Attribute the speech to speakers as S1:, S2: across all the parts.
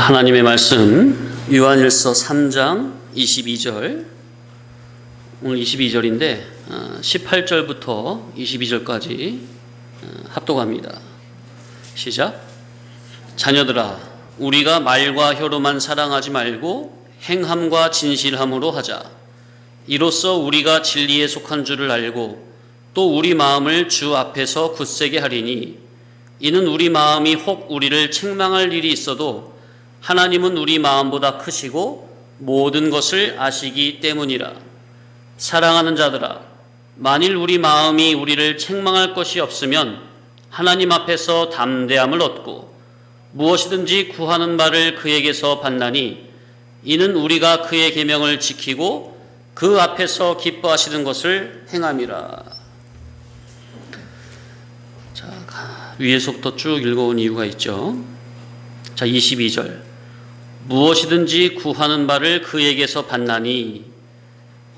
S1: 하나님의 말씀 요한일서 3장 22절, 오늘 22절인데 18절부터 22절까지 합독합니다. 시작. 자녀들아, 우리가 말과 혀로만 사랑하지 말고 행함과 진실함으로 하자. 이로써 우리가 진리에 속한 줄을 알고 또 우리 마음을 주 앞에서 굳세게 하리니, 이는 우리 마음이 혹 우리를 책망할 일이 있어도 하나님은 우리 마음보다 크시고 모든 것을 아시기 때문이라. 사랑하는 자들아, 만일 우리 마음이 우리를 책망할 것이 없으면 하나님 앞에서 담대함을 얻고 무엇이든지 구하는 바를 그에게서 받나니, 이는 우리가 그의 계명을 지키고 그 앞에서 기뻐하시는 것을 행함이라. 자, 위에서부터 쭉 읽어온 이유가 있죠. 자, 22절. 무엇이든지 구하는 바를 그에게서 받나니,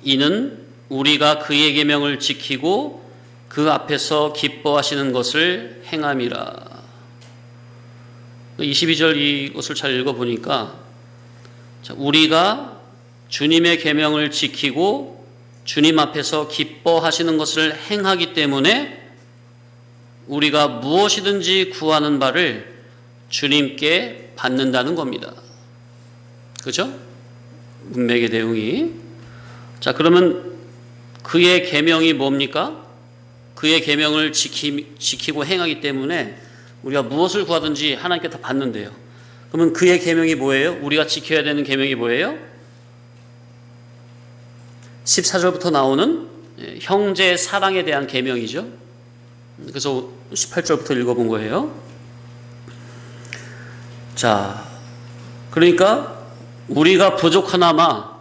S1: 이는 우리가 그의 계명을 지키고 그 앞에서 기뻐하시는 것을 행함이라. 22절 이것을 잘 읽어보니까, 우리가 주님의 계명을 지키고 주님 앞에서 기뻐하시는 것을 행하기 때문에 우리가 무엇이든지 구하는 바를 주님께 받는다는 겁니다. 그죠? 문맥의 내용이. 자, 그러면 그의 계명이 뭡니까? 그의 계명을 지키고 행하기 때문에 우리가 무엇을 구하든지 하나님께 다 받는데요. 그러면 그의 계명이 뭐예요? 우리가 지켜야 되는 계명이 뭐예요? 14절부터 나오는 형제 사랑에 대한 계명이죠. 그래서 18절부터 읽어본 거예요. 자, 그러니까 우리가 부족하나마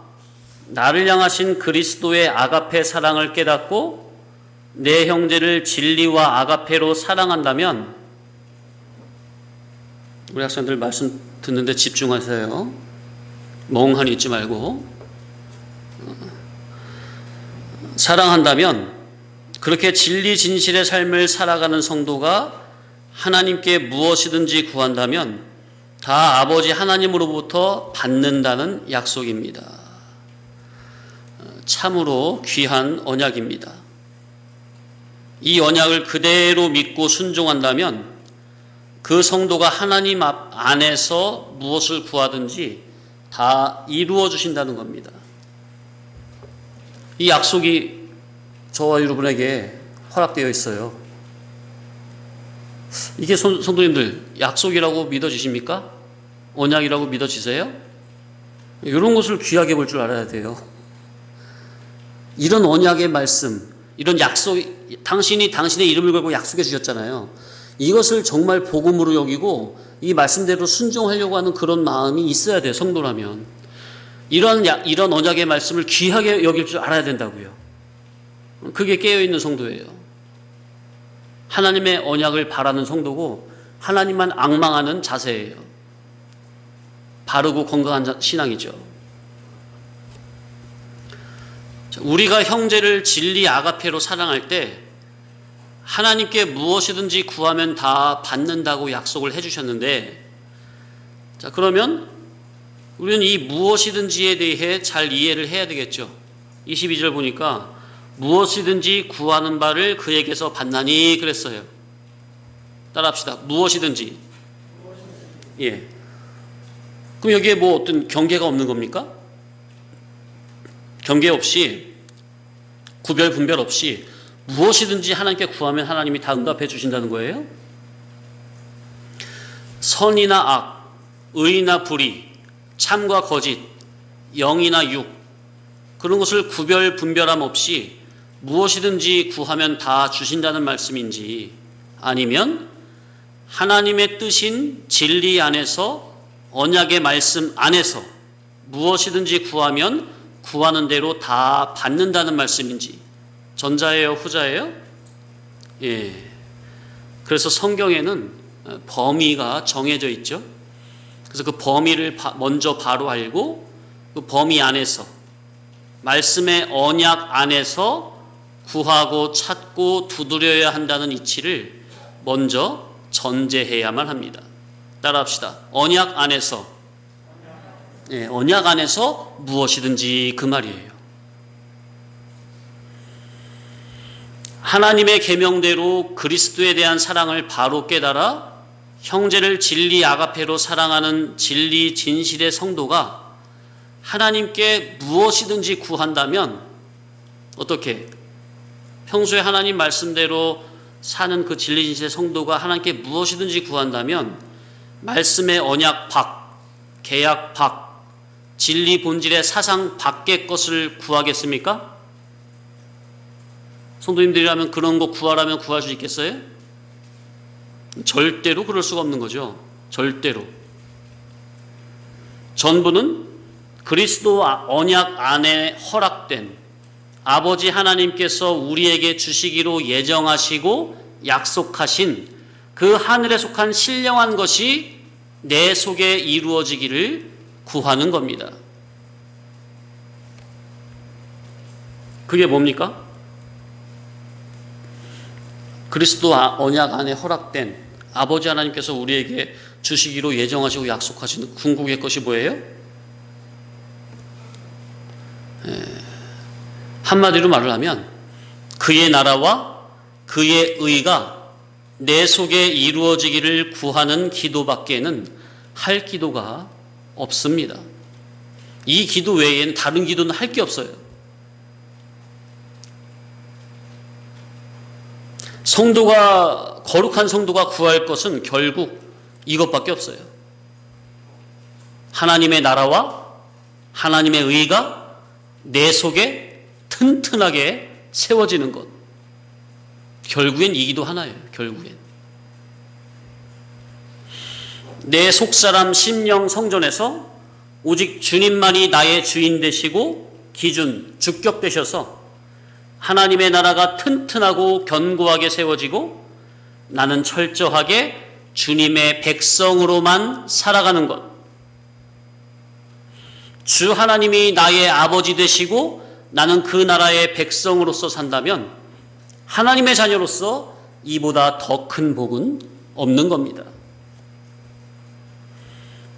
S1: 나를 향하신 그리스도의 아가페 사랑을 깨닫고 내 형제를 진리와 아가페로 사랑한다면, 우리 학생들 말씀 듣는데 집중하세요. 멍하니 있지 말고. 사랑한다면, 그렇게 진리 진실의 삶을 살아가는 성도가 하나님께 무엇이든지 구한다면 다 아버지 하나님으로부터 받는다는 약속입니다. 참으로 귀한 언약입니다. 이 언약을 그대로 믿고 순종한다면 그 성도가 하나님 안에서 무엇을 구하든지 다 이루어 주신다는 겁니다. 이 약속이 저와 여러분에게 허락되어 있어요. 이게 성도님들, 약속이라고 믿어지십니까? 언약이라고 믿어지세요? 이런 것을 귀하게 볼 줄 알아야 돼요. 이런 언약의 말씀, 이런 약속, 당신이 당신의 이름을 걸고 약속해 주셨잖아요. 이것을 정말 복음으로 여기고 이 말씀대로 순종하려고 하는 그런 마음이 있어야 돼요, 성도라면. 이런 언약의 말씀을 귀하게 여길 줄 알아야 된다고요. 그게 깨어있는 성도예요. 하나님의 언약을 바라는 성도고 하나님만 앙망하는 자세예요. 바르고 건강한 신앙이죠. 우리가 형제를 진리 아가페로 사랑할 때 하나님께 무엇이든지 구하면 다 받는다고 약속을 해주셨는데, 자, 그러면 우리는 이 무엇이든지에 대해 잘 이해를 해야 되겠죠. 22절 보니까 무엇이든지 구하는 바를 그에게서 받나니 그랬어요. 따라합시다. 무엇이든지. 예. 그럼 여기에 뭐 어떤 경계가 없는 겁니까? 경계 없이, 구별 분별 없이 무엇이든지 하나님께 구하면 하나님이 다 응답해 주신다는 거예요. 선이나 악, 의나 불의, 참과 거짓, 영이나 육, 그런 것을 구별 분별함 없이 무엇이든지 구하면 다 주신다는 말씀인지, 아니면 하나님의 뜻인 진리 안에서, 언약의 말씀 안에서 무엇이든지 구하면 구하는 대로 다 받는다는 말씀인지, 전자예요, 후자예요? 예. 그래서 성경에는 범위가 정해져 있죠. 그래서 그 범위를 먼저 바로 알고 그 범위 안에서, 말씀의 언약 안에서 구하고 찾고 두드려야 한다는 이치를 먼저 전제해야만 합니다. 따라합시다. 언약 안에서 언약 안에서 무엇이든지 그 말이에요. 하나님의 계명대로 그리스도에 대한 사랑을 바로 깨달아 형제를 진리 아가페로 사랑하는 진리 진실의 성도가 하나님께 무엇이든지 구한다면 어떻게? 평소에 하나님 말씀대로 사는 그 진리 진실의 성도가 하나님께 무엇이든지 구한다면 말씀의 언약 밖, 계약 밖, 진리 본질의 사상 밖의 것을 구하겠습니까? 성도님들이라면 그런 거 구하라면 구할 수 있겠어요? 절대로 그럴 수가 없는 거죠. 절대로. 전부는 그리스도 언약 안에 허락된 아버지 하나님께서 우리에게 주시기로 예정하시고 약속하신 그 하늘에 속한 신령한 것이 내 속에 이루어지기를 구하는 겁니다. 그게 뭡니까? 그리스도 언약 안에 허락된 아버지 하나님께서 우리에게 주시기로 예정하시고 약속하신 궁극의 것이 뭐예요? 한마디로 말을 하면 그의 나라와 그의 의가 내 속에 이루어지기를 구하는 기도밖에는 할 기도가 없습니다. 이 기도 외에는 다른 기도는 할 게 없어요. 거룩한 성도가 구할 것은 결국 이것밖에 없어요. 하나님의 나라와 하나님의 의가 내 속에 튼튼하게 세워지는 것. 결국엔 이 기도 하나예요. 결국엔. 내 속사람 심령 성전에서 오직 주님만이 나의 주인 되시고 기준, 주격 되셔서 하나님의 나라가 튼튼하고 견고하게 세워지고 나는 철저하게 주님의 백성으로만 살아가는 것. 주 하나님이 나의 아버지 되시고 나는 그 나라의 백성으로서 산다면 하나님의 자녀로서 이보다 더 큰 복은 없는 겁니다.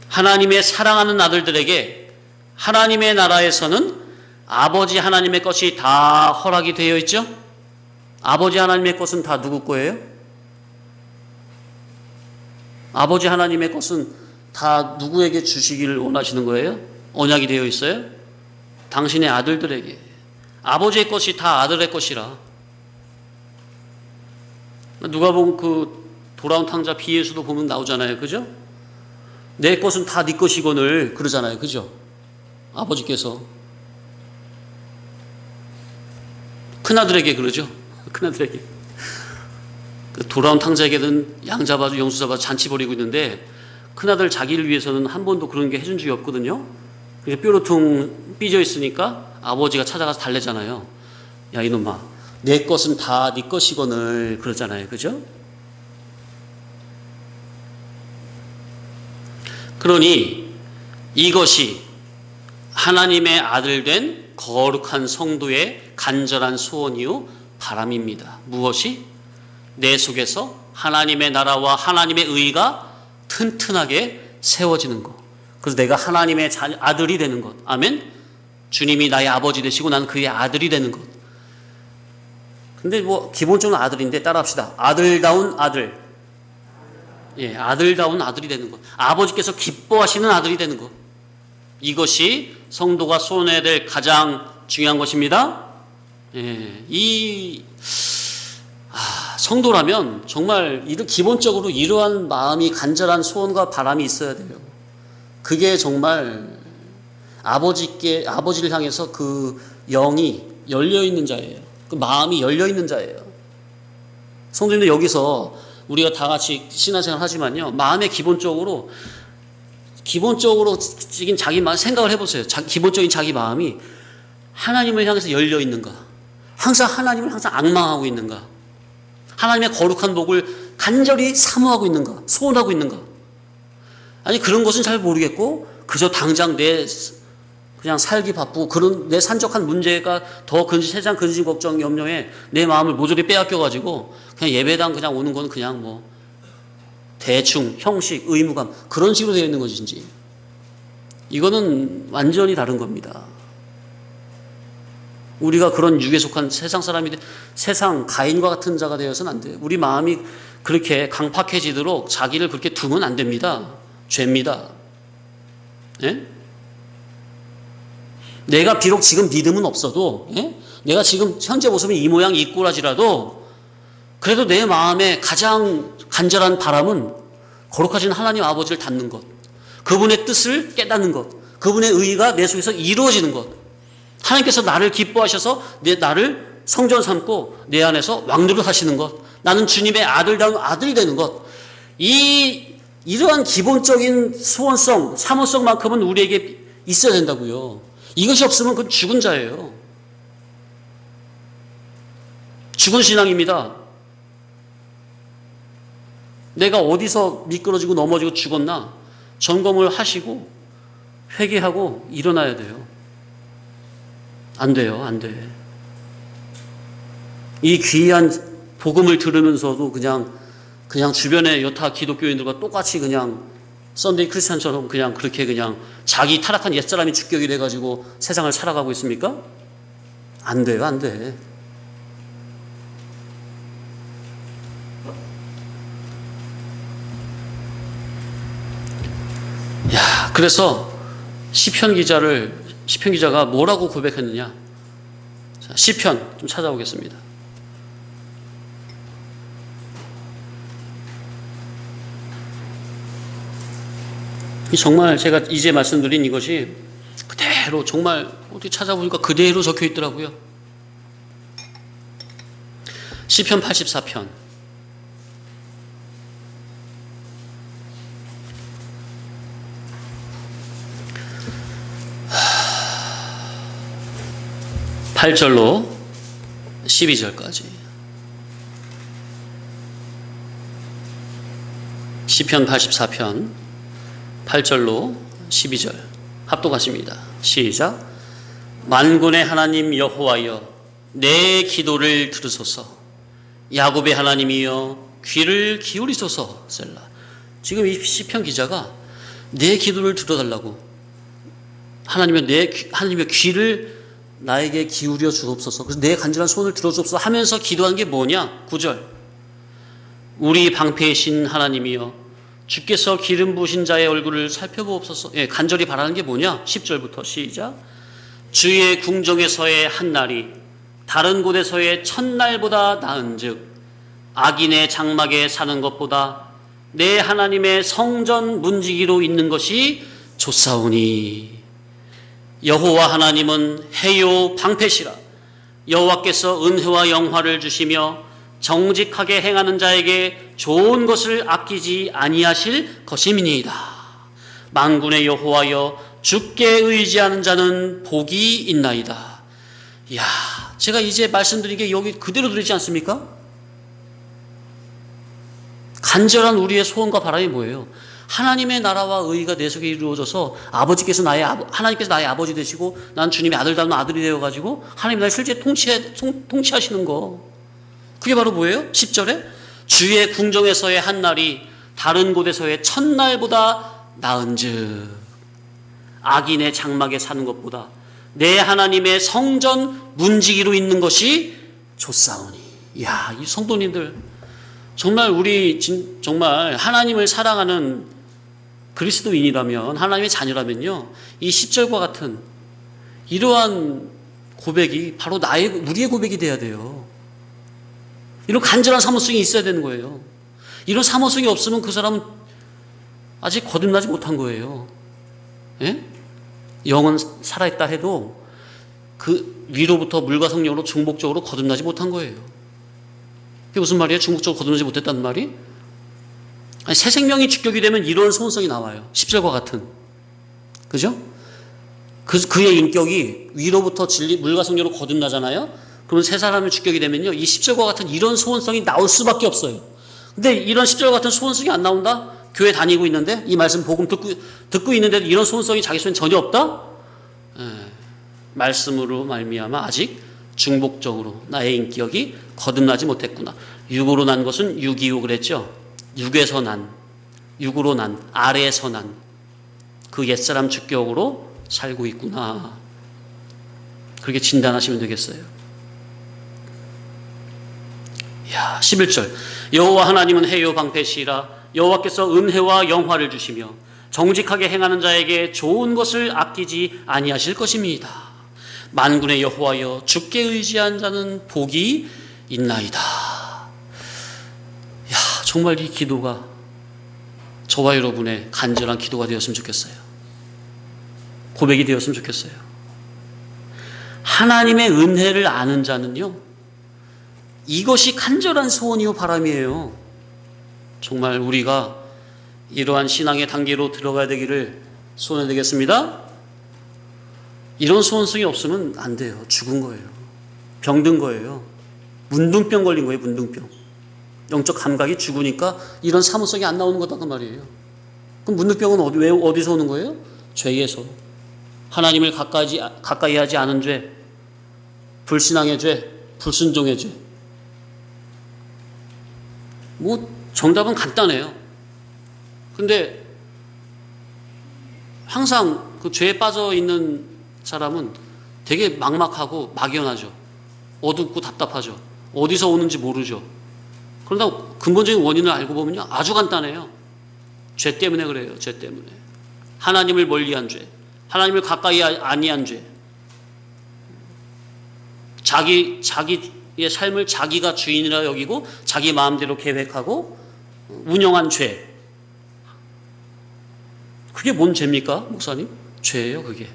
S1: 하나님의 사랑하는 아들들에게 하나님의 나라에서는 아버지 하나님의 것이 다 허락이 되어 있죠? 아버지 하나님의 것은 다 누구 거예요? 아버지 하나님의 것은 다 누구에게 주시기를 원하시는 거예요? 언약이 되어 있어요? 당신의 아들들에게. 아버지의 것이 다 아들의 것이라. 누가 보면 그 돌아온 탕자 비예수도 보면 나오잖아요. 그죠? 내 것은 다 네 것이거늘 그러잖아요. 그죠? 아버지께서. 큰아들에게 그러죠. 큰아들에게. 돌아온 탕자에게는 양 잡아주고 영수 잡아주고 잔치 벌이고 있는데 큰아들 자기를 위해서는 한 번도 그런 게 해준 적이 없거든요. 뾰루퉁 삐져 있으니까 아버지가 찾아가서 달래잖아요. 야 이놈아 내 것은 다 네 것이거늘 그러잖아요. 그죠? 그러니 이것이 하나님의 아들 된 거룩한 성도의 간절한 소원이요 바람입니다. 무엇이? 내 속에서 하나님의 나라와 하나님의 의가 튼튼하게 세워지는 것. 그래서 내가 하나님의 아들이 되는 것. 아멘? 주님이 나의 아버지 되시고 나는 그의 아들이 되는 것. 근데 뭐 기본적으로 아들인데 따라합시다. 아들다운 아들. 예, 아들다운 아들이 되는 것. 아버지께서 기뻐하시는 아들이 되는 것. 이것이 성도가 소원해야 될 가장 중요한 것입니다. 예, 성도라면 정말 기본적으로 이러한 마음이 간절한 소원과 바람이 있어야 돼요. 그게 정말 아버지를 향해서 그 영이 열려있는 자예요. 그 마음이 열려있는 자예요. 성도님들 여기서 우리가 다 같이 신앙생활 하지만요. 마음에 기본적으로 자기 마음 생각을 해보세요. 기본적인 자기 마음이 하나님을 향해서 열려있는가? 하나님을 항상 앙망하고 있는가? 하나님의 거룩한 복을 간절히 사모하고 있는가? 소원하고 있는가? 아니 그런 것은 잘 모르겠고 그저 당장 그냥 살기 바쁘고 그런 내 산적한 문제가 더 세상 근심 걱정 염려에 내 마음을 모조리 빼앗겨가지고 그냥 예배당 그냥 오는 건 그냥 대충 형식 의무감 그런 식으로 되어 있는 것인지 이거는 완전히 다른 겁니다. 우리가 그런 육에 속한 세상 사람이 세상 가인과 같은 자가 되어서는 안 돼요. 우리 마음이 그렇게 강팍해지도록 자기를 그렇게 두면 안 됩니다. 죄입니다. 예? 내가 비록 지금 믿음은 없어도, 예? 내가 지금 현재 모습은 이 모양 이 꼴하지라도 그래도 내 마음에 가장 간절한 바람은 거룩하신 하나님 아버지를 닮는 것, 그분의 뜻을 깨닫는 것, 그분의 의의가 내 속에서 이루어지는 것, 하나님께서 나를 기뻐하셔서 나를 성전 삼고 내 안에서 왕노릇 하시는 것, 나는 주님의 아들다운 아들이 되는 것, 이러한 기본적인 소원성, 사모성만큼은 우리에게 있어야 된다고요. 이것이 없으면 그건 죽은 자예요. 죽은 신앙입니다. 내가 어디서 미끄러지고 넘어지고 죽었나 점검을 하시고 회개하고 일어나야 돼요. 안 돼요. 안 돼. 이 귀한 복음을 들으면서도 그냥 주변의 여타 기독교인들과 똑같이 그냥 썬데이 크리스찬처럼 그냥 그렇게 그냥 자기 타락한 옛사람이 주격이 돼가지고 세상을 살아가고 있습니까? 안 돼요. 안 돼. 야, 그래서 시편 기자가 뭐라고 고백했느냐? 자, 시편 좀 찾아오겠습니다. 정말 제가 이제 말씀드린 이것이 그대로 정말 어디 찾아보니까 그대로 적혀 있더라고요. 시편 84편. 팔 8절로 12절까지. 시편 84편 8절로 12절 합독하십니다. 시작. 만군의 하나님 여호와여, 내 기도를 들으소서. 야곱의 하나님이여, 귀를 기울이소서. 셀라. 지금 이 시편 기자가 내 기도를 들어달라고, 하나님의 귀를 나에게 기울여 주옵소서. 그래서 내 간절한 소원을 들어주옵소서 하면서 기도한 게 뭐냐? 9절. 우리 방패이신 하나님이여, 주께서 기름 부으신 자의 얼굴을 살펴보옵소서. 예, 간절히 바라는 게 뭐냐? 10절부터 시작. 주의 궁정에서의 한날이 다른 곳에서의 첫날보다 나은즉 악인의 장막에 사는 것보다 내 하나님의 성전 문지기로 있는 것이 좋사오니. 여호와 하나님은 해요 방패시라. 여호와께서 은혜와 영화를 주시며 정직하게 행하는 자에게 좋은 것을 아끼지 아니하실 것임이니이다. 만군의 여호와여, 주께 의지하는 자는 복이 있나이다. 이야, 제가 이제 말씀드린 게 여기 그대로 들리지 않습니까? 간절한 우리의 소원과 바람이 뭐예요? 하나님의 나라와 의의가 내 속에 이루어져서 하나님께서 나의 아버지 되시고 난 주님의 아들다운 아들이 되어가지고 하나님이 나를 실제 통치하시는 거. 그게 바로 뭐예요? 10절에 주의 궁정에서의 한날이 다른 곳에서의 첫날보다 나은즉 악인의 장막에 사는 것보다 내 하나님의 성전 문지기로 있는 것이 좋사오니. 이야, 이 성도님들 정말 정말 하나님을 사랑하는 그리스도인이라면, 하나님의 자녀라면요, 이 10절과 같은 이러한 고백이 바로 우리의 고백이 돼야 돼요. 이런 간절한 사모성이 있어야 되는 거예요. 이런 사모성이 없으면 그 사람은 아직 거듭나지 못한 거예요. 예? 영은 살아있다 해도 그 위로부터 물과 성령으로 중복적으로 거듭나지 못한 거예요. 그게 무슨 말이에요? 중복적으로 거듭나지 못했다는 말이? 아니, 새 생명이 주격이 되면 이런 소원성이 나와요. 10절과 같은. 그죠? 그의 인격이 위로부터 물과 성령으로 거듭나잖아요? 그러면 새 사람의 주격이 되면요, 이 10절과 같은 이런 소원성이 나올 수밖에 없어요. 근데 이런 10절과 같은 소원성이 안 나온다? 교회 다니고 있는데, 이 말씀 복음 듣고 있는데도 이런 소원성이 자기 속에 전혀 없다? 말씀으로 말미암아 아직 중복적으로 나의 인격이 거듭나지 못했구나. 육으로 난 것은 육이요 그랬죠. 육에서 난, 육으로 난, 아래에서 난 그 옛사람 주격으로 살고 있구나. 그렇게 진단하시면 되겠어요. 야, 11절. 여호와 하나님은 해요 방패시라. 여호와께서 은혜와 영화를 주시며 정직하게 행하는 자에게 좋은 것을 아끼지 아니하실 것입니다. 만군의 여호와여, 주께 의지한 자는 복이 있나이다. 야, 정말 이 기도가 저와 여러분의 간절한 기도가 되었으면 좋겠어요. 고백이 되었으면 좋겠어요. 하나님의 은혜를 아는 자는요, 이것이 간절한 소원이요 바람이에요. 정말 우리가 이러한 신앙의 단계로 들어가야 되기를 소원해 되겠습니다. 이런 소원성이 없으면 안 돼요. 죽은 거예요. 병든 거예요. 문둥병 걸린 거예요. 문둥병. 영적 감각이 죽으니까 이런 사무성이 안 나오는 거다 그 말이에요. 그럼 문둥병은 어디서 오는 거예요? 죄에서. 하나님을 가까이 하지 않은 죄, 불신앙의 죄, 불순종의 죄. 뭐 정답은 간단해요. 근데 항상 그 죄에 빠져 있는 사람은 되게 막막하고 막연하죠. 어둡고 답답하죠. 어디서 오는지 모르죠. 그러나 근본적인 원인을 알고 보면요, 아주 간단해요. 죄 때문에 그래요. 죄 때문에. 하나님을 멀리한 죄, 하나님을 가까이 아니한 죄, 자기의 삶을 자기가 주인이라 여기고 자기 마음대로 계획하고 운영한 죄. 그게 뭔 죄입니까, 목사님? 죄예요, 그게.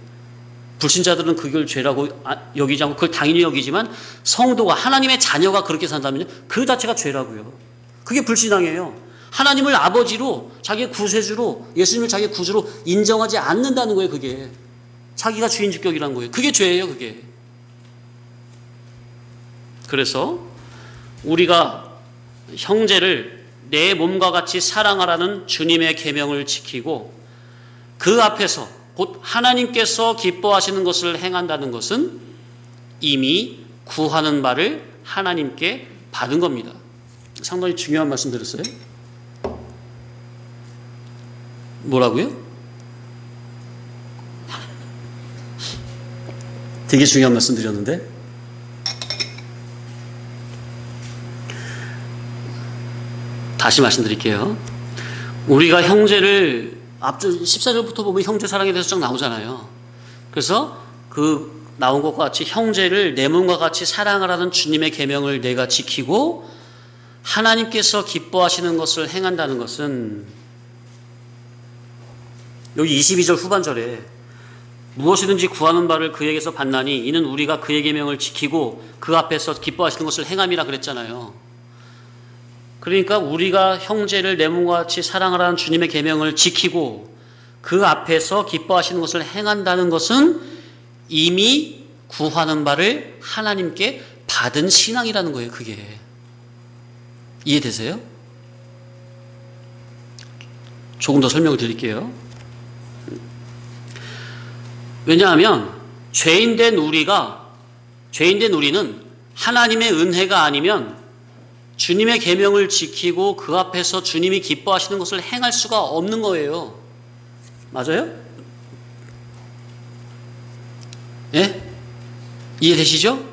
S1: 불신자들은 그걸 죄라고 여기지 않고 그걸 당연히 여기지만 성도가, 하나님의 자녀가 그렇게 산다면요, 그 자체가 죄라고요. 그게 불신앙이에요. 하나님을 아버지로, 자기의 구세주로, 예수님을 자기의 구주로 인정하지 않는다는 거예요. 그게 자기가 주인 주격이라는 거예요. 그게 죄예요. 그게. 그래서 우리가 형제를 내 몸과 같이 사랑하라는 주님의 계명을 지키고 그 앞에서 곧 하나님께서 기뻐하시는 것을 행한다는 것은 이미 구하는 바를 하나님께 받은 겁니다. 상당히 중요한 말씀 드렸어요. 뭐라고요? 되게 중요한 말씀 드렸는데, 다시 말씀드릴게요. 우리가 형제를 앞쪽 14절부터 보면 형제 사랑에 대해서 쭉 나오잖아요. 그래서 그 나온 것과 같이 형제를 내 몸과 같이 사랑하라는 주님의 계명을 내가 지키고 하나님께서 기뻐하시는 것을 행한다는 것은, 여기 22절 후반절에 무엇이든지 구하는 바를 그에게서 받나니 이는 우리가 그의 계명을 지키고 그 앞에서 기뻐하시는 것을 행함이라 그랬잖아요. 그러니까 우리가 형제를 내 몸과 같이 사랑하라는 주님의 계명을 지키고 그 앞에서 기뻐하시는 것을 행한다는 것은 이미 구하는 바를 하나님께 받은 신앙이라는 거예요. 그게. 이해되세요? 조금 더 설명을 드릴게요. 왜냐하면 죄인된 우리는 하나님의 은혜가 아니면 주님의 계명을 지키고 그 앞에서 주님이 기뻐하시는 것을 행할 수가 없는 거예요. 맞아요? 예? 이해되시죠?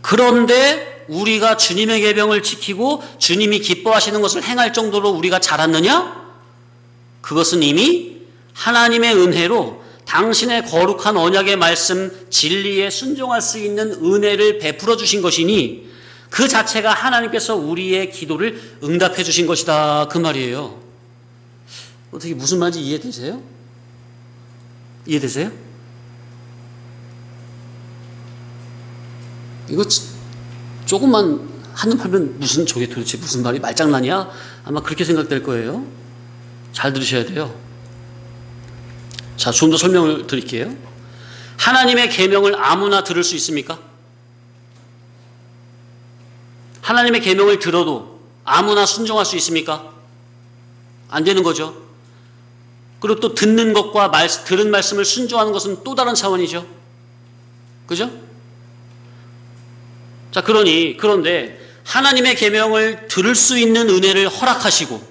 S1: 그런데 우리가 주님의 계명을 지키고 주님이 기뻐하시는 것을 행할 정도로 우리가 자랐느냐? 그것은 이미 하나님의 은혜로 당신의 거룩한 언약의 말씀, 진리에 순종할 수 있는 은혜를 베풀어 주신 것이니 그 자체가 하나님께서 우리의 기도를 응답해 주신 것이다, 그 말이에요. 어떻게 무슨 말인지 이해되세요? 이해되세요? 이거 조금만 한눈 팔면 무슨, 저게 도대체 무슨 말이 말장난이야? 아마 그렇게 생각될 거예요. 잘 들으셔야 돼요. 자, 좀 더 설명을 드릴게요. 하나님의 계명을 아무나 들을 수 있습니까? 하나님의 계명을 들어도 아무나 순종할 수 있습니까? 안 되는 거죠. 그리고 또 듣는 것과 들은 말씀을 순종하는 것은 또 다른 차원이죠. 그죠? 자, 그런데 하나님의 계명을 들을 수 있는 은혜를 허락하시고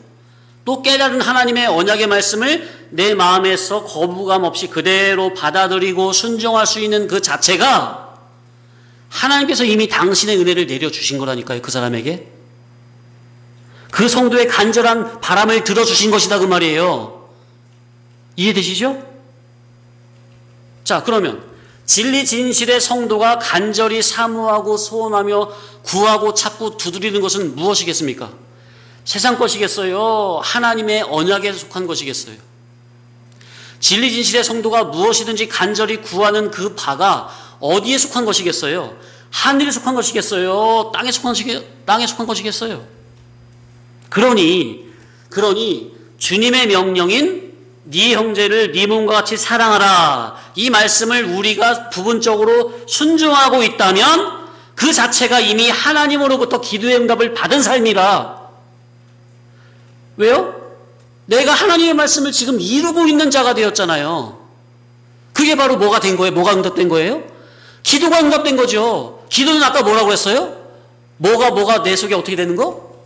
S1: 또 깨달은 하나님의 언약의 말씀을 내 마음에서 거부감 없이 그대로 받아들이고 순종할 수 있는 그 자체가 하나님께서 이미 당신의 은혜를 내려주신 거라니까요. 그 사람에게. 그 성도의 간절한 바람을 들어주신 것이다 그 말이에요. 이해되시죠? 자, 그러면 진리 진실의 성도가 간절히 사모하고 소원하며 구하고 찾고 두드리는 것은 무엇이겠습니까? 세상 것이겠어요? 하나님의 언약에 속한 것이겠어요? 진리 진실의 성도가 무엇이든지 간절히 구하는 그 바가 어디에 속한 것이겠어요? 하늘에 속한 것이겠어요? 땅에 속한 것이겠어요? 그러니 주님의 명령인 네 형제를 네 몸과 같이 사랑하라, 이 말씀을 우리가 부분적으로 순종하고 있다면 그 자체가 이미 하나님으로부터 기도의 응답을 받은 삶이라. 왜요? 내가 하나님의 말씀을 지금 이루고 있는 자가 되었잖아요. 그게 바로 뭐가 된 거예요? 뭐가 응답된 거예요? 기도가 응답된 거죠. 기도는 아까 뭐라고 했어요? 뭐가 내 속에 어떻게 되는 거?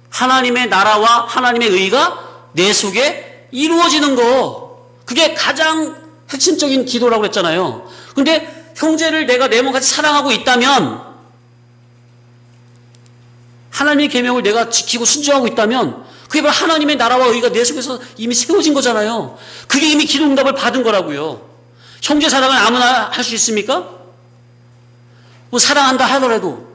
S1: 하나님의 나라와 하나님의 의가 내 속에 이루어지는 거. 그게 가장 핵심적인 기도라고 했잖아요. 근데 형제를 내가 내 몸같이 사랑하고 있다면, 하나님의 계명을 내가 지키고 순종하고 있다면 그게 바로 하나님의 나라와 의가 내 속에서 이미 세워진 거잖아요. 그게 이미 기도 응답을 받은 거라고요. 형제 사랑을 아무나 할 수 있습니까? 뭐 사랑한다 하더라도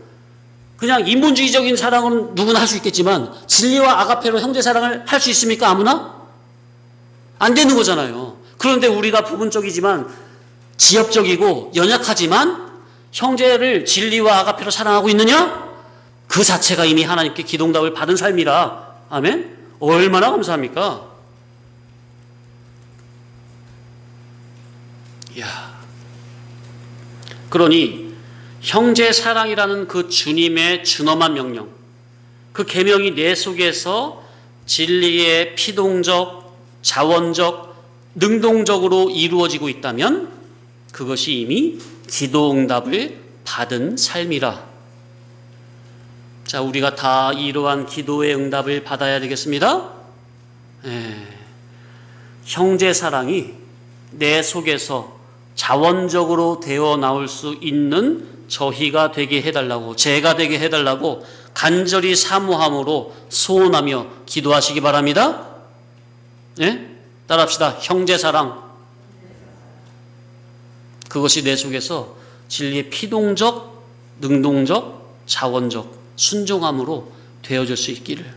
S1: 그냥 인본주의적인 사랑은 누구나 할 수 있겠지만 진리와 아가페로 형제 사랑을 할 수 있습니까? 아무나? 안 되는 거잖아요. 그런데 우리가 부분적이지만 지엽적이고 연약하지만 형제를 진리와 아가페로 사랑하고 있느냐? 그 자체가 이미 하나님께 기도 응답을 받은 삶이라. 아멘? 얼마나 감사합니까? 이야. 그러니 형제 사랑이라는 그 주님의 준엄한 명령, 그 계명이 내 속에서 진리의 피동적, 자원적, 능동적으로 이루어지고 있다면 그것이 이미 기도 응답을 받은 삶이라. 자, 우리가 다 이러한 기도의 응답을 받아야 되겠습니다. 형제 사랑이 내 속에서 자원적으로 되어 나올 수 있는 저희가 되게 해달라고, 제가 되게 해달라고 간절히 사모함으로 소원하며 기도하시기 바랍니다. 따라합시다. 형제 사랑. 그것이 내 속에서 진리의 피동적, 능동적, 자원적 순종함으로 되어질 수 있기를.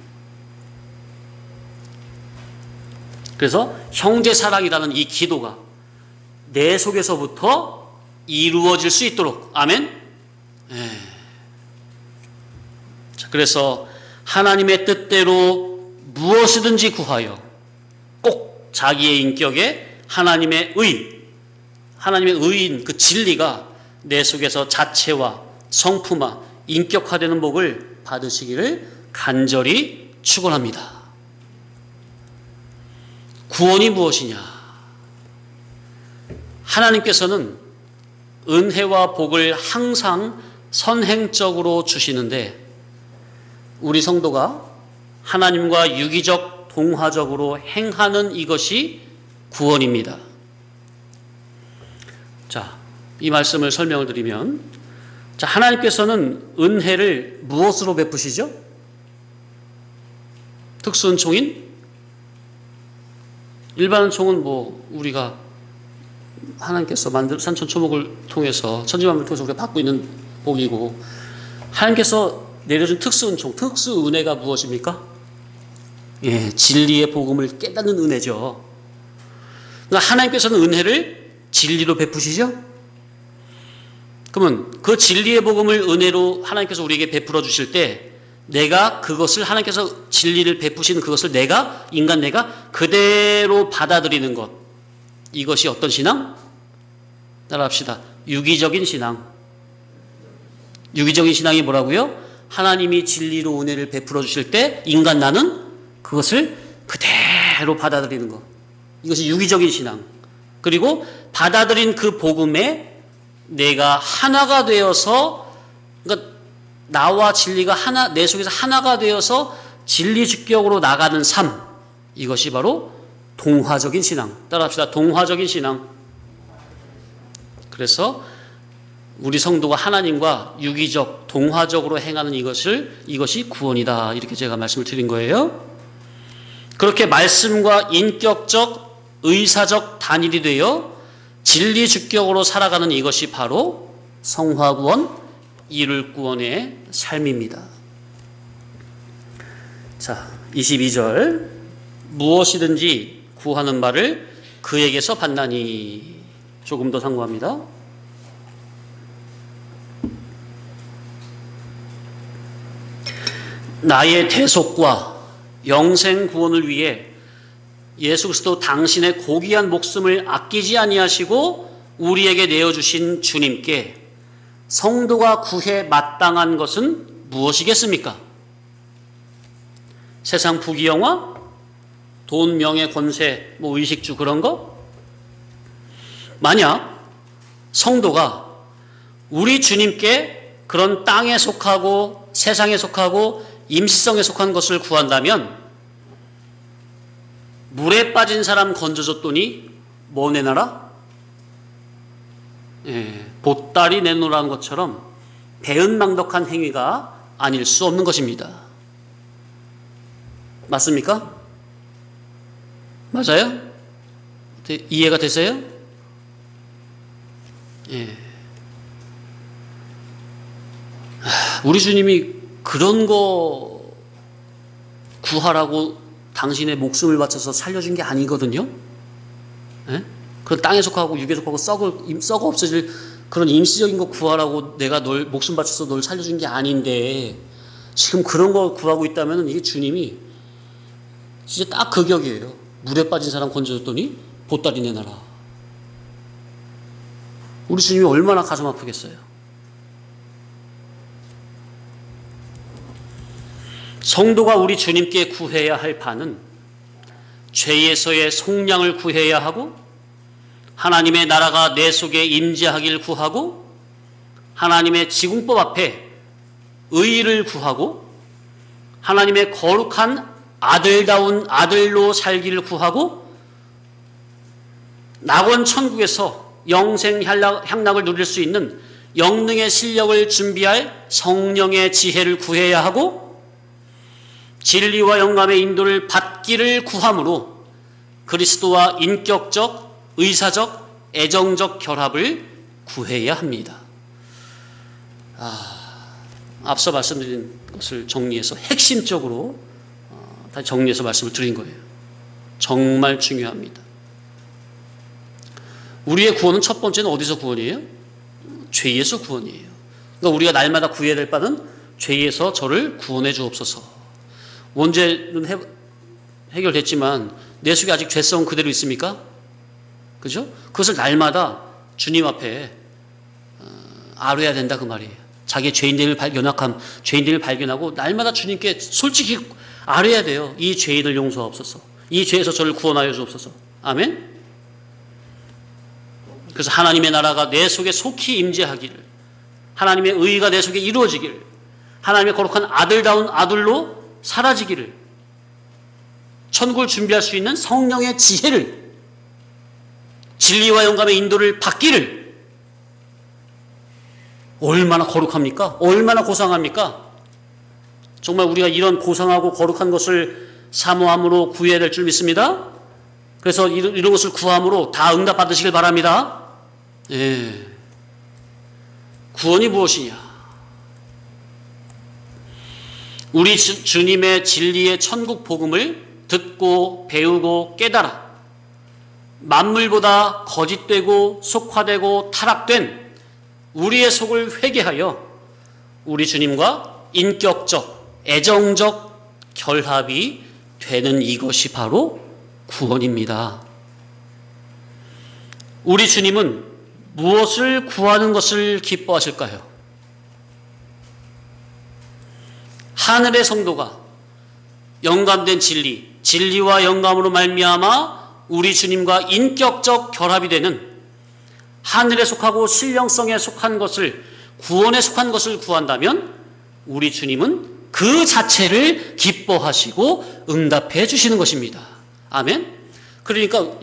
S1: 그래서 형제 사랑이라는 이 기도가 내 속에서부터 이루어질 수 있도록. 아멘. 자, 그래서 하나님의 뜻대로 무엇이든지 구하여 꼭 자기의 인격에 하나님의 의인 그 진리가 내 속에서 자체와 성품화 인격화되는 복을 받으시기를 간절히 축원합니다. 구원이 무엇이냐? 하나님께서는 은혜와 복을 항상 선행적으로 주시는데 우리 성도가 하나님과 유기적 동화적으로 행하는 이것이 구원입니다. 자, 이 말씀을 설명을 드리면, 자, 하나님께서는 은혜를 무엇으로 베푸시죠? 특수은총인? 일반은총은 뭐 우리가 하나님께서 만든 산천초목을 통해서 천지만물을 통해서 우리가 받고 있는 복이고, 하나님께서 내려준 특수은총, 특수은혜가 무엇입니까? 진리의 복음을 깨닫는 은혜죠. 그러니까 하나님께서는 은혜를 진리로 베푸시죠? 그러면 그 진리의 복음을 은혜로 하나님께서 우리에게 베풀어 주실 때 내가 그것을, 하나님께서 진리를 베푸시는 그것을 내가 그대로 받아들이는 것, 이것이 어떤 신앙? 따라합시다. 유기적인 신앙. 유기적인 신앙이 뭐라고요? 하나님이 진리로 은혜를 베풀어 주실 때 인간 나는 그것을 그대로 받아들이는 것, 이것이 유기적인 신앙. 그리고 받아들인 그 복음에 내가 하나가 되어서, 그러니까 나와 진리가 하나, 내 속에서 하나가 되어서 진리 주격으로 나가는 삶, 이것이 바로 동화적인 신앙. 따라합시다. 동화적인 신앙. 그래서 우리 성도가 하나님과 유기적, 동화적으로 행하는 이것이 구원이다. 이렇게 제가 말씀을 드린 거예요. 그렇게 말씀과 인격적, 의사적 단일이 되어 진리 주격으로 살아가는 이것이 바로 성화구원, 이룰 구원의 삶입니다. 자, 22절. 무엇이든지 구하는 말을 그에게서 받나니. 조금 더 상고합니다. 나의 대속과 영생 구원을 위해 예수 그리스도 당신의 고귀한 목숨을 아끼지 아니하시고 우리에게 내어주신 주님께 성도가 구해 마땅한 것은 무엇이겠습니까? 세상 부귀영화? 돈, 명예, 권세, 의식주 그런 거? 만약 성도가 우리 주님께 그런 땅에 속하고 세상에 속하고 임시성에 속한 것을 구한다면 물에 빠진 사람 건져줬더니 뭐 내놔라? 보따리 내놓으라는 것처럼 배은망덕한 행위가 아닐 수 없는 것입니다. 맞습니까? 맞아요? 이해가 되세요? 우리 주님이 그런 거 구하라고 당신의 목숨을 바쳐서 살려준 게 아니거든요. 그런 땅에 속하고 육에 속하고 썩어 없어질 그런 임시적인 거 구하라고 내가 널 목숨 바쳐서 널 살려준 게 아닌데 지금 그런 거 구하고 있다면 이게 주님이 진짜 딱 그 격이에요. 물에 빠진 사람 건져줬더니 보따리 내놔라. 우리 주님이 얼마나 가슴 아프겠어요. 성도가 우리 주님께 구해야 할 바는 죄에서의 속량을 구해야 하고 하나님의 나라가 내 속에 임재하길 구하고 하나님의 지궁법 앞에 의의를 구하고 하나님의 거룩한 아들다운 아들로 살기를 구하고 낙원 천국에서 영생 향락을 누릴 수 있는 영능의 실력을 준비할 성령의 지혜를 구해야 하고 진리와 영감의 인도를 받기를 구함으로 그리스도와 인격적, 의사적, 애정적 결합을 구해야 합니다. 앞서 말씀드린 것을 정리해서 핵심적으로 다시 정리해서 말씀을 드린 거예요. 정말 중요합니다. 우리의 구원은 첫 번째는 어디서 구원이에요? 죄에서 구원이에요. 그러니까 우리가 날마다 구해야 될 바는 죄에서 저를 구원해 주옵소서. 원죄는 해결됐지만 내 속에 아직 죄성 그대로 있습니까? 그죠? 그것을 날마다 주님 앞에 알아야 된다 그 말이에요. 자기의 죄인됨을 연약함, 죄인됨을 발견하고 날마다 주님께 솔직히 알아야 돼요. 이 죄인을 용서하옵소서. 이 죄에서 저를 구원하여 주옵소서. 아멘? 그래서 하나님의 나라가 내 속에 속히 임재하기를, 하나님의 의의가 내 속에 이루어지기를, 하나님의 거룩한 아들다운 아들로 사라지기를, 천국을 준비할 수 있는 성령의 지혜를, 진리와 영감의 인도를 받기를. 얼마나 거룩합니까? 얼마나 고상합니까? 정말 우리가 이런 고상하고 거룩한 것을 사모함으로 구해야 될 줄 믿습니다. 그래서 이런 것을 구함으로 다 응답 받으시길 바랍니다. 구원이 무엇이냐? 우리 주님의 진리의 천국 복음을 듣고 배우고 깨달아 만물보다 거짓되고 속화되고 타락된 우리의 속을 회개하여 우리 주님과 인격적, 애정적 결합이 되는 이것이 바로 구원입니다. 우리 주님은 무엇을 구하는 것을 기뻐하실까요? 하늘의 성도가 영감된 진리와 영감으로 말미암아 우리 주님과 인격적 결합이 되는 하늘에 속하고 신령성에 속한 것을, 구원에 속한 것을 구한다면 우리 주님은 그 자체를 기뻐하시고 응답해 주시는 것입니다. 아멘? 그러니까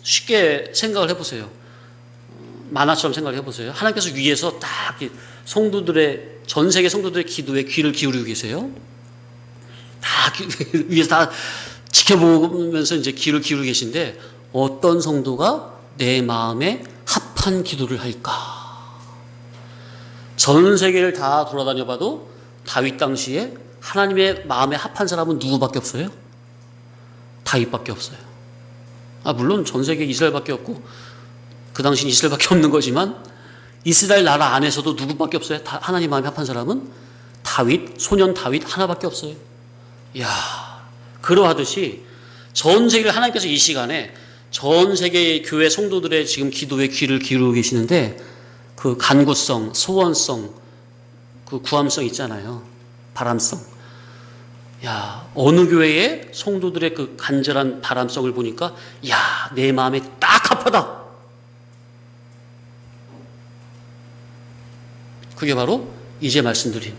S1: 쉽게 생각을 해보세요. 만화처럼 생각을 해보세요. 하나님께서 위에서 딱 성도들의, 전 세계 성도들의 기도에 귀를 기울이고 계세요. 다 위에서 다 지켜보면서 이제 귀를 기울이고 계신데, 어떤 성도가 내 마음에 합한 기도를 할까? 전 세계를 다 돌아다녀 봐도 다윗 당시에 하나님의 마음에 합한 사람은 누구밖에 없어요? 다윗밖에 없어요. 물론 전 세계 이스라엘밖에 없고 그 당시는 이스라엘밖에 없는 거지만, 이스라엘 나라 안에서도 누구밖에 없어요? 하나님 마음에 합한 사람은 다윗, 소년 다윗 하나밖에 없어요. 이야, 그러하듯이 전 세계를 하나님께서 이 시간에 전 세계의 교회 성도들의 지금 기도에 귀를 기울이고 계시는데, 그 간구성, 소원성, 그 구함성 있잖아요. 바람성. 야, 어느 교회의 성도들의 그 간절한 바람성을 보니까, 야, 내 마음에 딱 합하다. 그게 바로 이제 말씀드린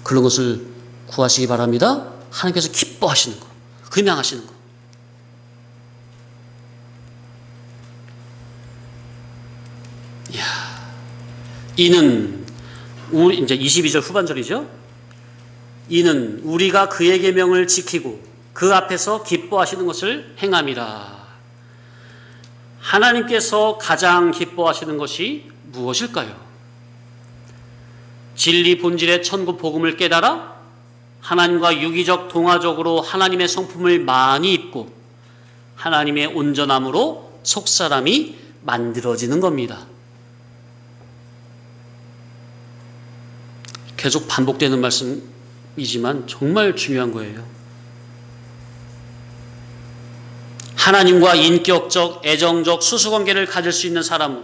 S1: 그런 것을 구하시기 바랍니다. 하나님께서 기뻐하시는 거, 금양하시는 거. 이야, 이는 이제 22절 후반절이죠. 이는 우리가 그의 계명을 지키고 그 앞에서 기뻐하시는 것을 행함이라. 하나님께서 가장 기뻐하시는 것이 무엇일까요? 진리 본질의 천국 복음을 깨달아 하나님과 유기적 동화적으로 하나님의 성품을 많이 입고 하나님의 온전함으로 속사람이 만들어지는 겁니다. 계속 반복되는 말씀이지만 정말 중요한 거예요. 하나님과 인격적, 애정적 수수관계를 가질 수 있는 사람으로,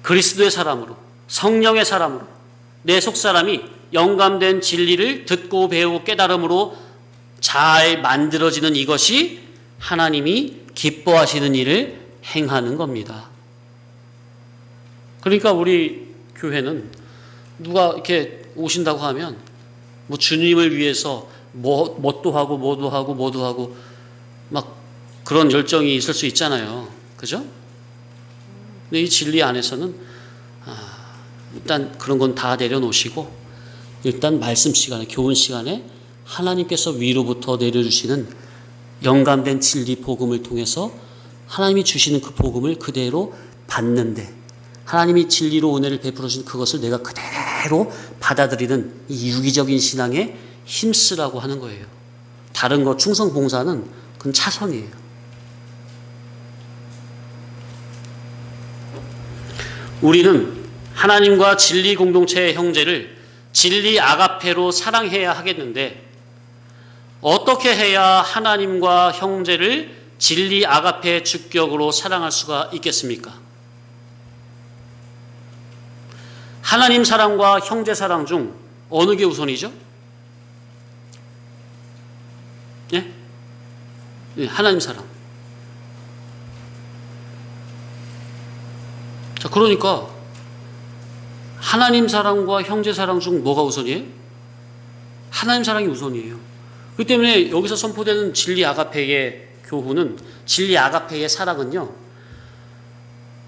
S1: 그리스도의 사람으로, 성령의 사람으로 내 속사람이 영감된 진리를 듣고 배우고 깨달음으로 잘 만들어지는 이것이 하나님이 기뻐하시는 일을 행하는 겁니다. 그러니까 우리 교회는 누가 이렇게 오신다고 하면 뭐 주님을 위해서 뭣도 하고 뭐도 하고 뭐도 하고 막 그런 열정이 있을 수 있잖아요. 그죠? 근데 이 진리 안에서는 일단 그런 건 다 내려놓으시고, 일단 말씀 시간에, 교훈 시간에 하나님께서 위로부터 내려주시는 영감된 진리 복음을 통해서 하나님이 주시는 그 복음을 그대로 받는데, 하나님이 진리로 은혜를 베풀어 주신 그것을 내가 그대로 받아들이는 이 유기적인 신앙에 힘쓰라고 하는 거예요. 다른 거 충성 봉사는 그건 차선이에요. 우리는 하나님과 진리 공동체의 형제를 진리 아가페로 사랑해야 하겠는데, 어떻게 해야 하나님과 형제를 진리 아가페 주격으로 사랑할 수가 있겠습니까? 하나님 사랑과 형제 사랑 중 어느 게 우선이죠? 예? 하나님 사랑. 자, 그러니까 하나님 사랑과 형제 사랑 중 뭐가 우선이에요? 하나님 사랑이 우선이에요. 그렇기 때문에 여기서 선포되는 진리 아가페의 교훈은, 진리 아가페의 사랑은요,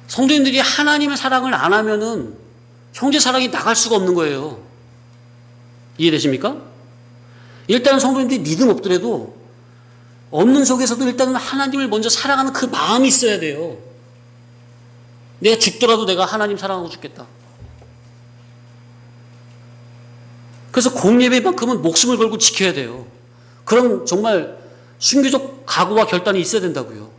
S1: 성도님들이 하나님의 사랑을 안 하면은 형제 사랑이 나갈 수가 없는 거예요. 이해되십니까? 일단 성도님들이 믿음 없더라도 없는 속에서도 일단은 하나님을 먼저 사랑하는 그 마음이 있어야 돼요. 내가 죽더라도 내가 하나님 사랑하고 죽겠다. 그래서 공예배만큼은 목숨을 걸고 지켜야 돼요. 그럼 정말 순교적 각오와 결단이 있어야 된다고요.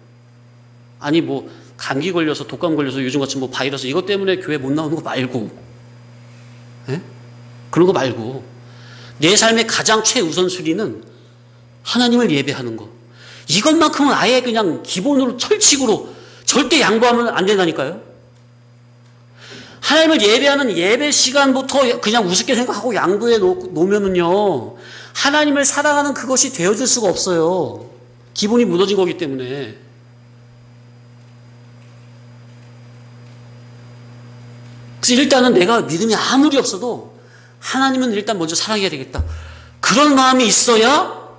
S1: 아니 뭐 감기 걸려서, 독감 걸려서, 요즘같이 뭐 바이러스 이것 때문에 교회 못 나오는 거 말고, 예? 그런 거 말고 내 삶의 가장 최우선순위는 하나님을 예배하는 거. 이것만큼은 아예 그냥 기본으로 철칙으로 절대 양보하면 안 된다니까요. 하나님을 예배하는 예배 시간부터 그냥 우습게 생각하고 양보해 놓으면은요, 하나님을 사랑하는 그것이 되어질 수가 없어요. 기본이 무너진 거기 때문에. 그래서 일단은 내가 믿음이 아무리 없어도 하나님은 일단 먼저 사랑해야 되겠다. 그런 마음이 있어야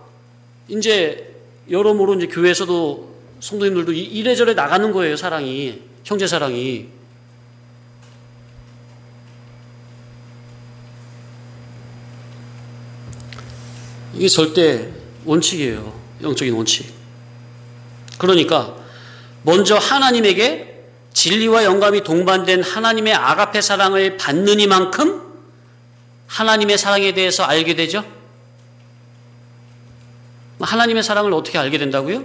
S1: 이제 여러모로 이제 교회에서도 성도님들도 이래저래 나가는 거예요, 사랑이. 형제 사랑이. 이게 절대 원칙이에요. 영적인 원칙. 그러니까 먼저 하나님에게 진리와 영감이 동반된 하나님의 아가페 사랑을 받는 이만큼 하나님의 사랑에 대해서 알게 되죠. 하나님의 사랑을 어떻게 알게 된다고요?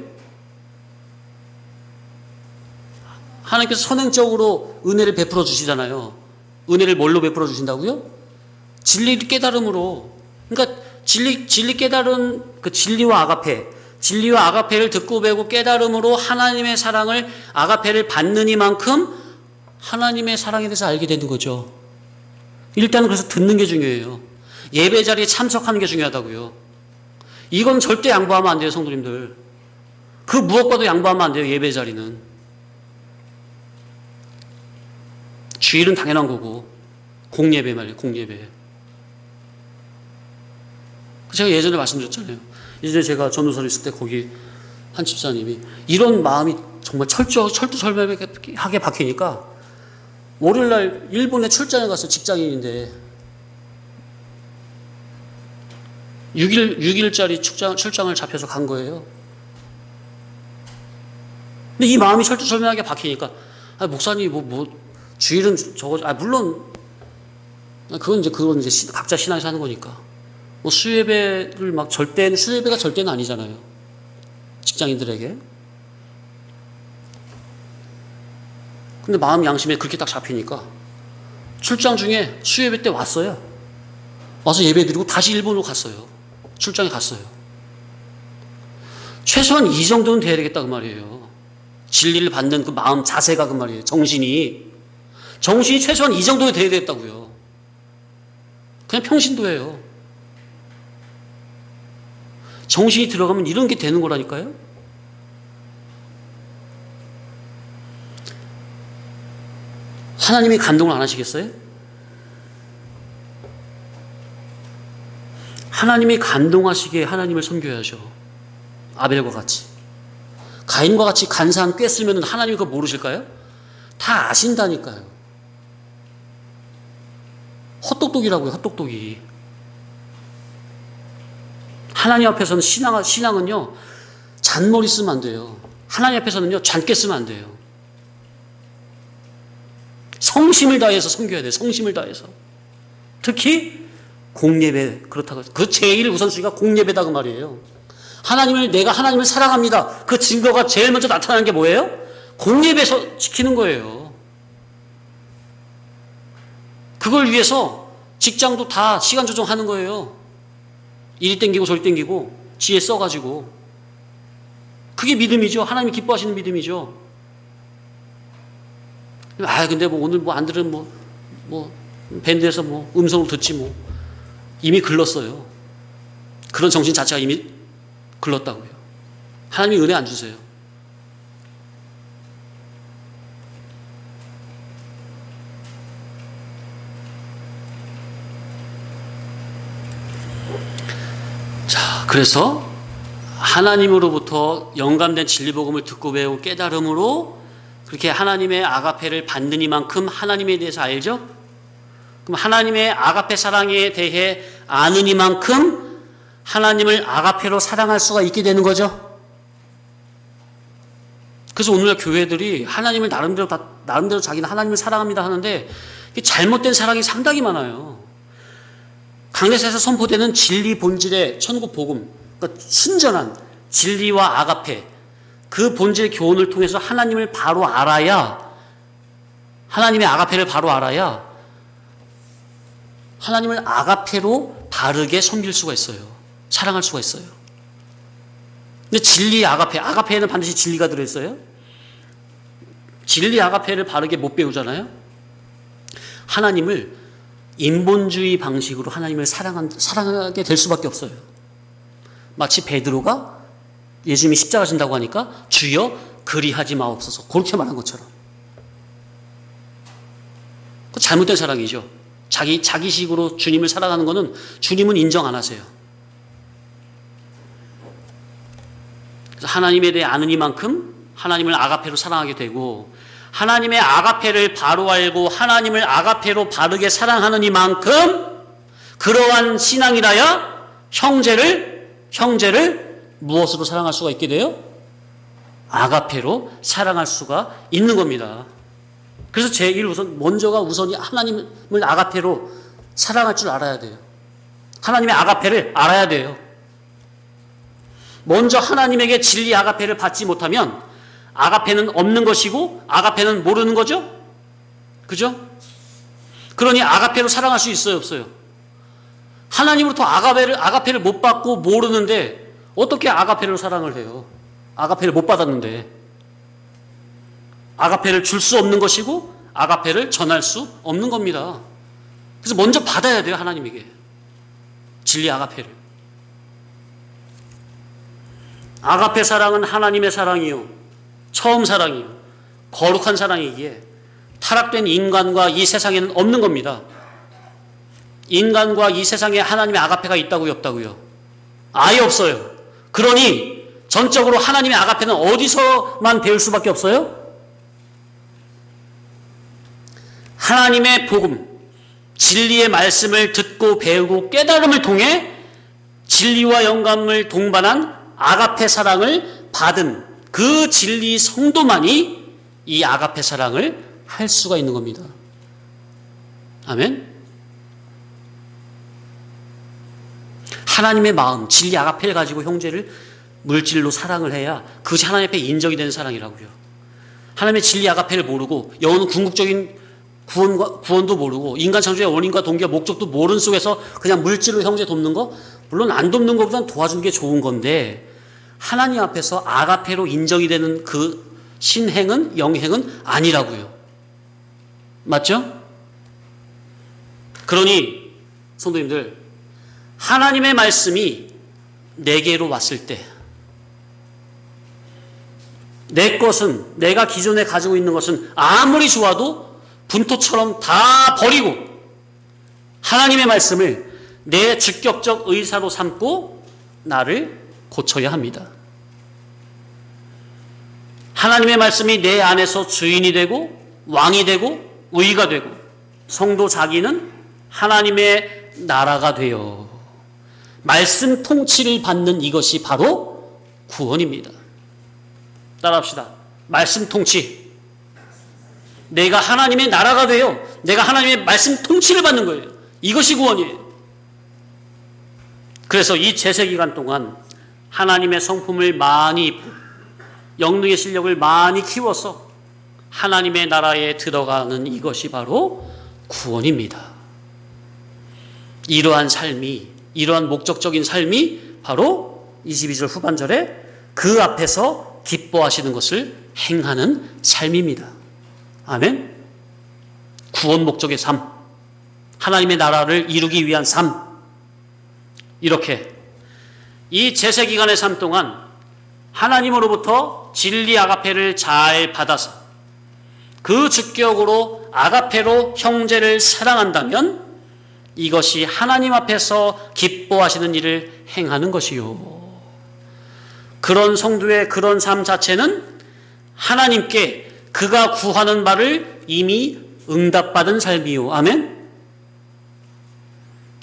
S1: 하나님께서 선행적으로 은혜를 베풀어 주시잖아요. 은혜를 뭘로 베풀어 주신다고요? 진리 깨달음으로. 그러니까 진리 깨달은 그 진리와 아가페를 듣고 배우고 깨달음으로 하나님의 사랑을, 아가페를 받는 이만큼 하나님의 사랑에 대해서 알게 되는 거죠. 일단은 그래서 듣는 게 중요해요. 예배 자리에 참석하는 게 중요하다고요. 이건 절대 양보하면 안 돼요, 성도님들. 그 무엇과도 양보하면 안 돼요, 예배 자리는. 주일은 당연한 거고, 공예배 말이에요, 공예배. 제가 예전에 말씀드렸잖아요. 예전에 제가 전도사로 있을 때 거기 한 집사님이 이런 마음이 정말 철두철미하게 박히니까 월요일날 일본에 출장에 가서 직장인인데 6일짜리 출장을 잡혀서 간 거예요. 근데 이 마음이 철두철미하게 박히니까 목사님 주일은 물론 그건 이제 각자 신앙에서 하는 거니까. 수예배를 수예배가 절대는 아니잖아요. 직장인들에게. 근데 마음 양심에 그렇게 딱 잡히니까 출장 중에 수예배 때 왔어요. 와서 예배 드리고 다시 일본으로 갔어요. 출장에 갔어요. 최소한 이 정도는 돼야 되겠다 그 말이에요. 진리를 받는 그 마음 자세가 그 말이에요. 정신이 최소한 이 정도는 돼야 되겠다고요. 그냥 평신도예요. 정신이 들어가면 이런 게 되는 거라니까요. 하나님이 감동을 안 하시겠어요? 하나님이 감동하시기에 하나님을 섬겨야죠. 아벨과 같이. 가인과 같이 간사한 꾀 쓰면 하나님이 그거 모르실까요? 다 아신다니까요. 헛똑똑이라고요, 헛똑똑이. 하나님 앞에서는 신앙은요, 잔머리 쓰면 안 돼요. 하나님 앞에서는요, 잔깨 쓰면 안 돼요. 성심을 다해서 섬겨야 돼요. 성심을 다해서. 특히 공예배, 그렇다고. 그 제일 우선순위가 공예배다 그 말이에요. 내가 하나님을 사랑합니다. 그 증거가 제일 먼저 나타나는 게 뭐예요? 공예배에서 지키는 거예요. 그걸 위해서 직장도 다 시간 조정하는 거예요. 이리 땡기고 저리 땡기고 지혜 써가지고. 그게 믿음이죠. 하나님이 기뻐하시는 믿음이죠. 근데 오늘 안 들으면 밴드에서 음성으로 듣지 이미 글렀어요. 그런 정신 자체가 이미 글렀다고요. 하나님이 은혜 안 주세요. 자, 그래서 하나님으로부터 영감된 진리복음을 듣고 배우고 깨달음으로 그렇게 하나님의 아가페를 받는 이만큼 하나님에 대해서 알죠? 그럼 하나님의 아가페 사랑에 대해 아는 이만큼 하나님을 아가페로 사랑할 수가 있게 되는 거죠. 그래서 오늘날 교회들이 하나님을 나름대로 자기는 하나님을 사랑합니다 하는데 잘못된 사랑이 상당히 많아요. 강대사에서 선포되는 진리 본질의 천국 복음, 그러니까 순전한 진리와 아가페, 그 본질의 교훈을 통해서 하나님을 바로 알아야, 하나님의 아가페를 바로 알아야 하나님을 아가페로 바르게 섬길 수가 있어요. 사랑할 수가 있어요. 근데 진리 아가페에는 반드시 진리가 들어있어요. 진리 아가페를 바르게 못 배우잖아요. 하나님을 인본주의 방식으로 하나님을 사랑하게 될 수밖에 없어요. 마치 베드로가 예수님이 십자가 진다고 하니까 주여 그리하지 마옵소서 그렇게 말한 것처럼. 그 잘못된 사랑이죠. 자기식으로 주님을 사랑하는 것은 주님은 인정 안 하세요. 그래서 하나님에 대해 아는 이만큼 하나님을 아가페로 사랑하게 되고, 하나님의 아가페를 바로 알고 하나님을 아가페로 바르게 사랑하는 이만큼 그러한 신앙이라야 형제를 무엇으로 사랑할 수가 있게 돼요? 아가페로 사랑할 수가 있는 겁니다. 그래서 제1우선 먼저가 우선이 하나님을 아가페로 사랑할 줄 알아야 돼요. 하나님의 아가페를 알아야 돼요. 먼저 하나님에게 진리 아가페를 받지 못하면 아가페는 없는 것이고 아가페는 모르는 거죠? 그죠? 그러니 아가페로 사랑할 수 있어요, 없어요? 하나님으로부터 아가페를 못 받고 모르는데 어떻게 아가페로 사랑을 해요? 아가페를 못 받았는데. 아가페를 줄 수 없는 것이고 아가페를 전할 수 없는 겁니다. 그래서 먼저 받아야 돼요, 하나님에게. 진리 아가페를. 아가페 사랑은 하나님의 사랑이요, 처음 사랑이요, 거룩한 사랑이기에 타락된 인간과 이 세상에는 없는 겁니다. 인간과 이 세상에 하나님의 아가페가 있다고요, 없다고요? 아예 없어요. 그러니 전적으로 하나님의 아가페는 어디서만 배울 수밖에 없어요? 하나님의 복음, 진리의 말씀을 듣고 배우고 깨달음을 통해 진리와 영감을 동반한 아가페 사랑을 받은 그 진리 성도만이 이 아가페 사랑을 할 수가 있는 겁니다. 아멘? 하나님의 마음, 진리 아가페를 가지고 형제를 물질로 사랑을 해야 그것이 하나님 앞에 인정이 되는 사랑이라고요. 하나님의 진리 아가페를 모르고 영혼은 궁극적인 구원도 모르고 인간 창조의 원인과 동기와 목적도 모르는 속에서 그냥 물질로 형제 돕는 거, 물론 안 돕는 것보다는 도와주는 게 좋은 건데 하나님 앞에서 아가페로 인정이 되는 그 신행은, 영행은 아니라고요. 맞죠? 그러니 성도님들, 하나님의 말씀이 내게로 왔을 때 내 것은, 내가 기존에 가지고 있는 것은 아무리 좋아도 분토처럼 다 버리고 하나님의 말씀을 내 주격적 의사로 삼고 나를 고쳐야 합니다. 하나님의 말씀이 내 안에서 주인이 되고 왕이 되고 의가 되고 성도 자기는 하나님의 나라가 되어 말씀 통치를 받는 이것이 바로 구원입니다. 따라합시다. 말씀 통치. 내가 하나님의 나라가 되어 내가 하나님의 말씀 통치를 받는 거예요. 이것이 구원이에요. 그래서 이 제세 기간 동안 하나님의 성품을 많이 입고 영능의 실력을 많이 키워서 하나님의 나라에 들어가는 이것이 바로 구원입니다. 이러한 삶이, 이러한 목적적인 삶이 바로 22절 후반절에 그 앞에서 기뻐하시는 것을 행하는 삶입니다. 아멘. 구원 목적의 삶, 하나님의 나라를 이루기 위한 삶, 이렇게 이 제세 기간의 삶 동안 하나님으로부터 진리 아가페를 잘 받아서 그 주격으로 아가페로 형제를 사랑한다면 이것이 하나님 앞에서 기뻐하시는 일을 행하는 것이요. 그런 성도의 그런 삶 자체는 하나님께 그가 구하는 바를 이미 응답받은 삶이요. 아멘.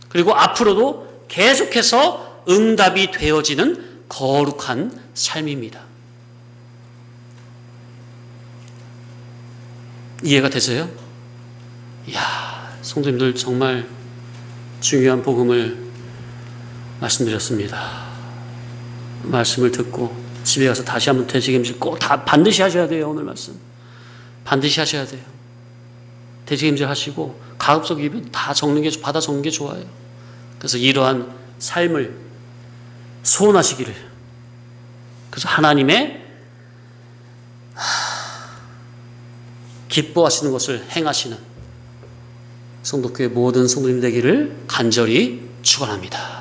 S1: 그리고 앞으로도 계속해서 응답이 되어지는 거룩한 삶입니다. 이해가 되세요? 이야, 성도님들 정말 중요한 복음을 말씀드렸습니다. 말씀을 듣고 집에 가서 다시 한번 되새김질 꼭 다 반드시 하셔야 돼요. 오늘 말씀 반드시 하셔야 돼요. 되새김질 하시고 가급적 입에 다 받아 적는 게 좋아요. 그래서 이러한 삶을 소원하시기를, 그래서 하나님의 기뻐하시는 것을 행하시는 성도교회 모든 성도님 되기를 간절히 축원합니다.